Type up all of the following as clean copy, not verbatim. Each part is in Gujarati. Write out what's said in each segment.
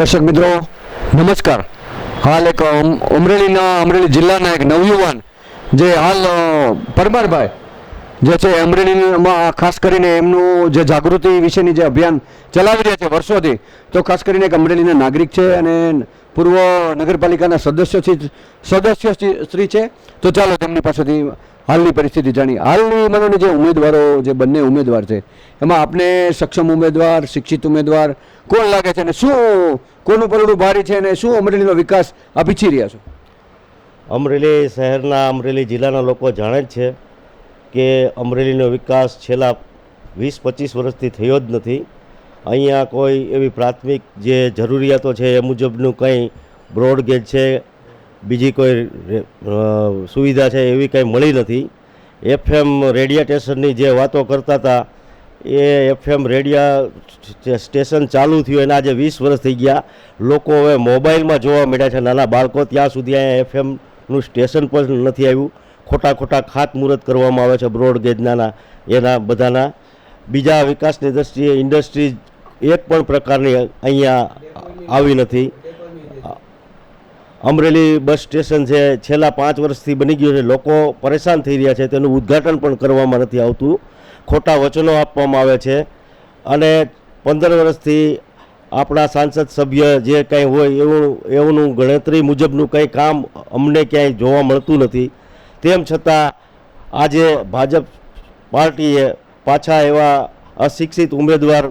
દર્શક મિત્રો નમસ્કાર. હાલ એક અમરેલી જિલ્લાના એક નવયુવાન જે હાલ પરમારભાઈ જે છે અમરેલીમાં ખાસ કરીને એમનું જે જાગૃતિ વિશેની જે અભિયાન ચલાવી રહ્યા છે વર્ષોથી, તો ખાસ કરીને એક અમરેલીના નાગરિક છે અને પૂર્વ નગરપાલિકાના સદસ્ય શ્રી છે. તો ચાલો તેમની પાસેથી હાલની પરિસ્થિતિ જાણીએ. હાલની મને જે ઉમેદવારો, જે બંને ઉમેદવાર છે, એમાં આપને સક્ષમ ઉમેદવાર, શિક્ષિત ઉમેદવાર કોણ લાગે છે અને શું કોનું પલડું ભારી છે અને શું અમરેલીનો વિકાસ આપ ઈચ્છી રહ્યા છો? અમરેલી શહેરના, અમરેલી જિલ્લાના લોકો જાણે જ છે કે અમરેલીનો વિકાસ છેલ્લા 20-25 વર્ષથી થયો જ નથી. અહીંયા કોઈ એવી પ્રાથમિક જે જરૂરિયાતો છે એ મુજબનું કંઈ બ્રોડગેજ છે, બીજી કોઈ સુવિધા છે એવી કંઈ મળી નથી. FM રેડિયો સ્ટેશનની જે વાતો કરતા હતા એ FM રેડિયો સ્ટેશન ચાલુ થયું એના આજે 20 વર્ષ થઈ ગયા. લોકો હવે મોબાઈલમાં જોવા મળ્યા છે, નાના બાળકો. ત્યાં સુધી અહીંયા FMનું સ્ટેશન પણ નથી આવ્યું. ખોટા ખાતમુહૂર્ત કરવામાં આવે છે બ્રોડગેજના, એના બધાના. બીજા વિકાસની દ્રષ્ટિએ ઇન્ડસ્ટ્રીઝ એક પણ પ્રકારની અહીંયા આવી નથી. અમરેલી બસ સ્ટેશન છે, છેલ્લા 5 વર્ષથી બની ગયું છે. લોકો પરેશાન થઈ રહ્યા છે, તેનું ઉદ્ઘાટન પણ કરવામાં નથી આવતું. ખોટા વચનો આપવામાં આવે છે અને 15 વર્ષથી આપણા સાંસદ સભ્ય જે કંઈ હોય એવનું ગણતરી મુજબનું કંઈ કામ અમને ક્યાંય જોવા મળતું નથી. તેમ છતાં આજે ભાજપ પાર્ટીએ પાછા એવા અશિક્ષિત ઉમેદવાર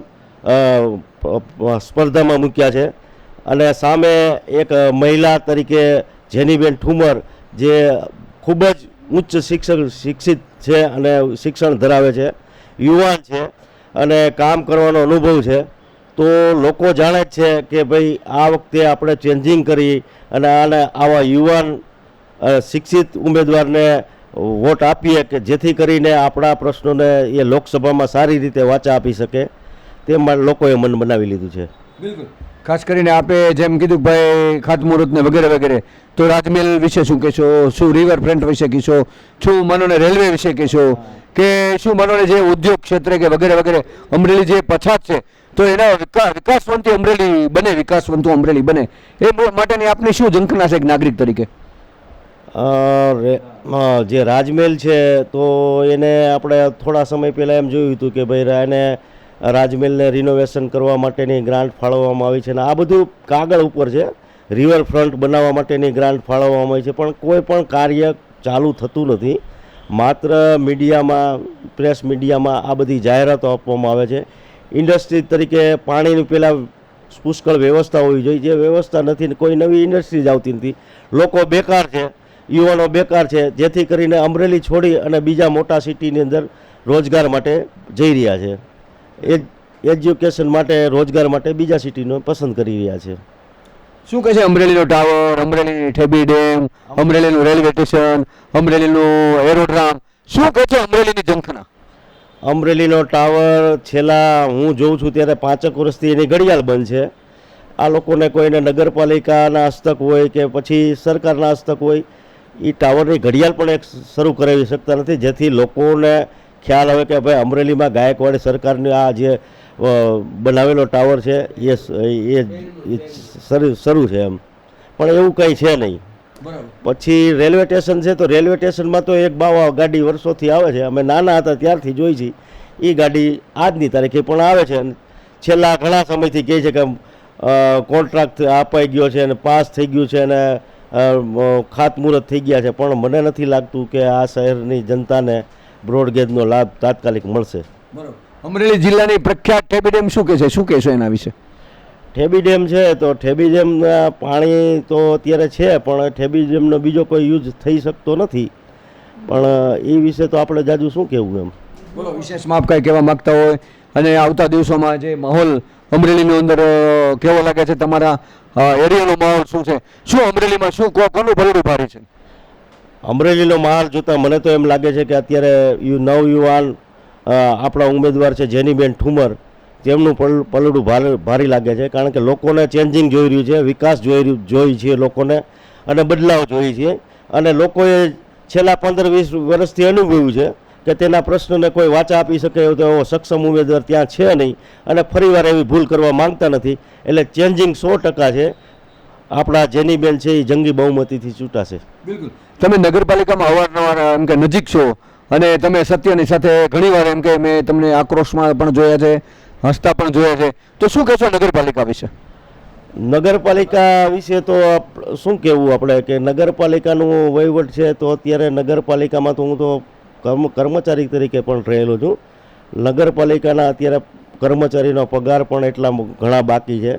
સ્પર્ધામાં મૂક્યા છે અને સામે એક મહિલા તરીકે જેનીબેન ઠુમર, જે ખૂબ જ ઉચ્ચ શિક્ષિત છે અને શિક્ષણ ધરાવે છે, યુવાન છે અને કામ કરવાનો અનુભવ છે. તો લોકો જાણે જ છે કે ભાઈ આ વખતે આપણે ચેન્જિંગ કરી અને આવા યુવાન શિક્ષિત ઉમેદવારને વોટ આપીએ કે જેથી કરીને આપણા પ્રશ્નોને એ લોકસભામાં સારી રીતે વાચા આપી શકે. તેમ લોકોએ મન બનાવી લીધું છે. બિલકુલ. ખાસ કરીને આપે જેમ કીધું ભાઈ ખાતમુહૂર્ત ને વગેરે વગેરે, તો રાજમહેલ વિશે શું કહેશો? શું રિવરફ્રન્ટ વિશે કહેશો? શું માનોને રેલવે વિશે કહેશો? કે શું માનોને જે ઉદ્યોગ ક્ષેત્રે કે વગેરે વગેરે અમરેલી જે પછાત છે તો એના વિકાસવંતી અમરેલી બને, વિકાસવંતું અમરેલી બને એ માટેની આપની શું ઝંખના છે એક નાગરિક તરીકે? જે રાજમહેલ છે તો એને આપણે થોડા સમય પહેલાં એમ જોયું હતું કે ભાઈ એને રાજમહેલને રિનોવેશન કરવા માટેની ગ્રાન્ટ ફાળવવામાં આવી છે અને આ બધું કાગળ ઉપર છે. રિવરફ્રન્ટ બનાવવા માટેની ગ્રાન્ટ ફાળવવામાં આવી છે, પણ કોઈ પણ કાર્ય ચાલુ થતું નથી. માત્ર મીડિયામાં, પ્રેસ મીડિયામાં આ બધી જાહેરાતો આપવામાં આવે છે. ઇન્ડસ્ટ્રી તરીકે પાણીની પહેલાં પુષ્કળ વ્યવસ્થા હોવી જોઈએ, જે વ્યવસ્થા નથી. કોઈ નવી ઇન્ડસ્ટ્રી જ આવતી નથી. લોકો બેકાર છે, યુવાનો બેકાર છે, જેથી કરીને અમરેલી છોડી અને બીજા મોટા સિટીની અંદર રોજગાર માટે જઈ રહ્યા છે. એજ્યુકેશન માટે, રોજગાર માટે બીજા સિટીનો પસંદ કરી રહ્યા છે. શું કહે છે અમરેલીનો ટાવર, અમરેલીની ઠેબી ડેમ, અમરેલીનું રેલવે સ્ટેશન, અમરેલીનું એરોડ્રામ, શું કહે છે અમરેલીની ઝંખના? અમરેલીનો ટાવર છેલ્લા હું જોઉં છું ત્યારે 5 વર્ષથી એની ઘડિયાળ બંધ છે. આ લોકોને કોઈને નગરપાલિકાના હસ્તક હોય કે પછી સરકારના હસ્તક હોય, એ ટાવરની ઘડિયાળ પણ એક શરૂ કરાવી શકતા નથી, જેથી લોકોને ખ્યાલ આવે કે ભાઈ અમરેલીમાં ગાયકવાડી સરકારની આ જે બનાવેલો ટાવર છે એ શરૂ છે એમ. પણ એવું કંઈ છે નહીં. પછી રેલવે સ્ટેશન છે, તો રેલવે સ્ટેશનમાં તો એક બાવા ગાડી વર્ષોથી આવે છે. અમે નાના હતા ત્યારથી જોઈ છે. એ ગાડી આજની તારીખે પણ આવે છે અને છેલ્લા ઘણા સમયથી કહે છે કે કોન્ટ્રાક્ટ અપાઈ ગયો છે અને પાસ થઈ ગયું છે અને ખાતમુહૂર્ત થઈ ગયા છે. પણ મને નથી લાગતું કે આ શહેરની જનતાને બ્રોડગેજનો લાભ તાત્કાલિક મળશે. બરાબર. અમરેલી જિલ્લાની પ્રખ્યાત ઠેબી ડેમ શું કહે છે, શું કહેશો એના વિશે? ઠેબી ડેમ છે તો ઠેબી ડેમના પાણી તો અત્યારે છે, પણ ઠેબી ડેમનો બીજો કોઈ યુઝ થઈ શકતો નથી. પણ એ વિશે તો આપણે જાજુ શું કહેવું એમ. બોલો, વિશેષમાં આપ કાંઈ કહેવા માગતા હોય અને આવતા દિવસોમાં જે માહોલ અમરેલીની અંદર કેવો લાગે છે, તમારા એરિયાનો માહોલ શું છે? શું અમરેલીમાં શું કોનું પલડું ભારે છે? અમરેલીનો માહોલ જોતા મને તો એમ લાગે છે કે અત્યારે નવયુવાન આપણા ઉમેદવાર છે જેનીબેન ઠુમર, તેમનું પલડું ભારી લાગે છે. કારણ કે લોકોને ચેન્જિંગ જોઈ રહ્યું છે, વિકાસ જોઈ છે લોકોને અને બદલાવ જોઈ છે. અને લોકોએ છેલ્લા 15-20 વર્ષથી અનુભવ્યું છે કે તેના પ્રશ્નને કોઈ વાચા આપી શકે એવો તો એવો સક્ષમ ઉમેદવાર ત્યાં છે નહીં, અને ફરીવાર એવી ભૂલ કરવા માંગતા નથી. એટલે ચેન્જિંગ 100% છે. આપણા જેનીબેન છે એ જંગી બહુમતીથી ચૂંટાશે. બિલકુલ. તમે નગરપાલિકામાં અવારનવાર એમ કે નજીક છો અને તમે સત્યની સાથે ઘણીવાર એમ કે મેં તમને આક્રોશમાં પણ જોયા છે, હસતા પણ જોયા છે, તો શું કહેશો નગરપાલિકા વિશે? નગરપાલિકા વિશે તો શું કહેવું આપણે, કે નગરપાલિકાનું વહીવટ છે તો અત્યારે નગરપાલિકામાં તો હું તો કર્મચારી તરીકે પણ રહેલો છું. નગરપાલિકાના અત્યારે કર્મચારીનો પગાર પણ એટલા ઘણા બાકી છે.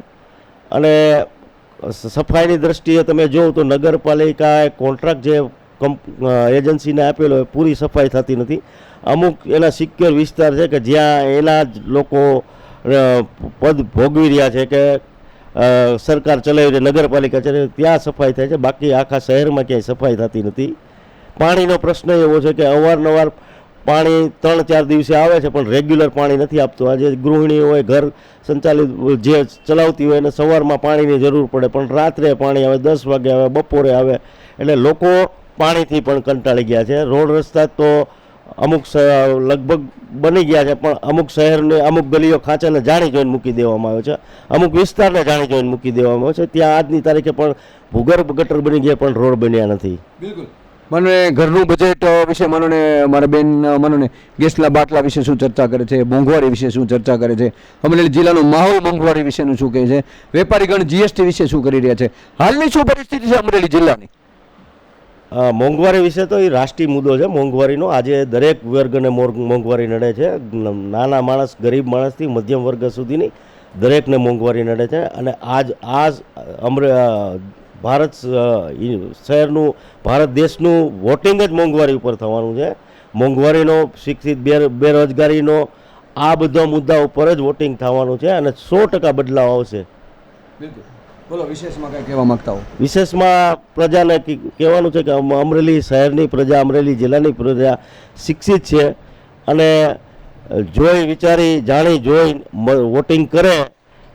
અને સફાઈની દ્રષ્ટિએ તમે જોવો તો નગરપાલિકાએ કોન્ટ્રાક્ટ જે એજન્સીને આપેલો હોય પૂરી સફાઈ થતી નથી. અમુક એના સિક્યોર વિસ્તાર છે કે જ્યાં એના જ લોકો પદ ભોગવી રહ્યા છે, કે સરકાર ચલાવી રહી, નગરપાલિકા ચલાવી, ત્યાં સફાઈ થાય છે. બાકી આખા શહેરમાં ક્યાંય સફાઈ થતી નથી. પાણીનો પ્રશ્ન એવો છે કે અવારનવાર પાણી 3-4 દિવસે આવે છે, પણ રેગ્યુલર પાણી નથી આપતું. આજે ગૃહિણી હોય, ઘર સંચાલિત જે ચલાવતી હોય એને સવારમાં પાણીની જરૂર પડે, પણ રાત્રે પાણી આવે, 10 વાગે આવે, બપોરે આવે. એટલે લોકો પાણીથી પણ કંટાળી ગયા છે. રોડ રસ્તા તો અમુક લગભગ બની ગયા છે, પણ અમુક શહેરને અમુક ગલીઓ ખાંચાને જાણી જોઈને મૂકી દેવામાં આવે છે, અમુક વિસ્તારને જાણી જોઈને મૂકી દેવામાં આવે છે. ત્યાં આજની તારીખે પણ ભૂગર્ભ ગટર બની ગયા, પણ રોડ બન્યા નથી. બિલકુલ. મને ઘરનું બજેટ વિશે માનો ને મારા બેન માનો ને ગેસના બાટલા વિશે શું ચર્ચા કરે છે, મોંઘવારી વિશે શું ચર્ચા કરે છે, અમરેલી જિલ્લાનો માહોલ મોંઘવારી વિશેનું શું કહે છે, વેપારીગણ જીએસટી વિશે શું કરી રહ્યા છે, હાલની શું પરિસ્થિતિ છે અમરેલી જિલ્લાની? મોંઘવારી વિશે તો એ રાષ્ટ્રીય મુદ્દો છે. મોંઘવારીનો આજે દરેક વર્ગને મોંઘવારી નડે છે. નાના માણસ, ગરીબ માણસથી મધ્યમ વર્ગ સુધીની દરેકને મોંઘવારી નડે છે. અને ભારત શહેરનું, ભારત દેશનું વોટિંગ જ મોંઘવારી ઉપર થવાનું છે. મોંઘવારીનો, શિક્ષિત, બેરોજગારીનો, આ બધા મુદ્દા ઉપર જ વોટિંગ થવાનું છે, અને 100% બદલાવ આવશે. બિલકુલ. બોલો, વિશેષમાં કંઈ કહેવા માંગતા હો? વિશેષમાં પ્રજાને કહેવાનું છે કે અમરેલી શહેરની પ્રજા, અમરેલી જિલ્લાની પ્રજા શિક્ષિત છે, અને જોઈ વિચારી જાણી જોઈ વોટિંગ કરે.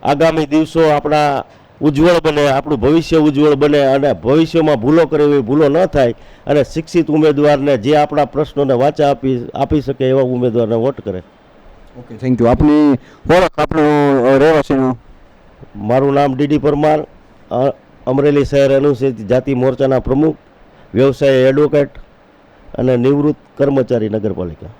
આગામી દિવસો આપણા ઉજ્જવળ બને, આપણું ભવિષ્ય ઉજ્જવળ બને, અને ભવિષ્યમાં ભૂલો કરે એવી ભૂલો ન થાય, અને શિક્ષિત ઉમેદવારને જે આપણા પ્રશ્નોને વાચા આપી શકે એવા ઉમેદવારને વોટ કરે. Okay, thank you. આપની ઓળખ, આપણું રહેવાસીનો? મારું નામ ડીડી પરમાર, અમરેલી શહેર અનુસૂચિત જાતિ મોરચાના પ્રમુખ, વ્યવસાય એડવોકેટ અને નિવૃત્ત કર્મચારી નગરપાલિકા.